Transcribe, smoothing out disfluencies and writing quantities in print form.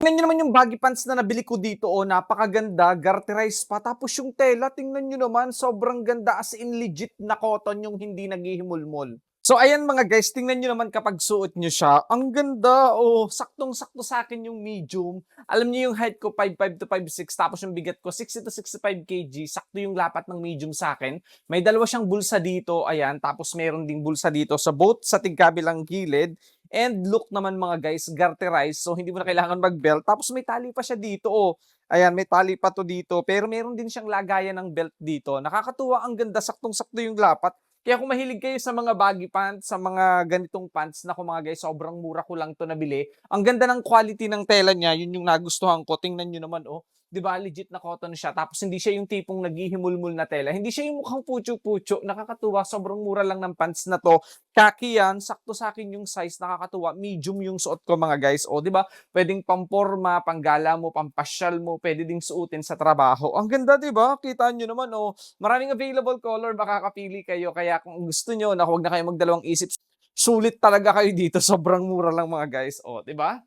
Tingnan niyo naman yung baggy pants na nabili ko dito, oh, napakaganda, garterized pa. Tapos yung tela, tingnan niyo naman, sobrang ganda as in legit na cotton yung hindi naghihimulmol. So ayan mga guys, tingnan niyo naman kapag suot niyo siya, ang ganda, oh, saktong-sakto sa akin yung medium. Alam niyo yung height ko 5'5" to 5'6", tapos yung bigat ko 60 to 65 kg, sakto yung lapat ng medium sa akin. May dalawa siyang bulsa dito, ayan, tapos meron ding bulsa dito sa both sa tigkabilang gilid. And look naman mga guys, garterized, so hindi mo na kailangan mag-belt. Tapos may tali pa siya dito, oh. Ayan, may tali pa 'to dito, pero meron din siyang lagayan ng belt dito. Nakakatuwa, ang ganda, saktong-sakto yung lapat. Kaya kung mahilig kayo sa mga baggy pants, sa mga ganitong pants, naku mga guys, sobrang mura ko lang 'to nabili. Ang ganda ng quality ng tela niya, yun yung nagustuhan ko. Tingnan niyo naman, oh. 'Di ba legit na cotton siya, tapos hindi siya yung tipong naghihimulmul na tela. Hindi siya yung mukhang putyo-putyo. Nakakatuwa, sobrang mura lang ng pants na 'to. Kaki yan, sakto sa akin yung size, nakakatuwa. Medium yung suot ko mga guys. O, 'di ba? Pwedeng pamporma, panggala mo, pampasyal mo, pwede ding suotin sa trabaho. Ang ganda, 'di ba? Kita niyo naman, oh. Maraming available color, makakapili kayo. Kaya kung gusto niyo na huwag na kayong magdalawang isip, sulit talaga kayo dito. Sobrang mura lang mga guys. O, 'di ba?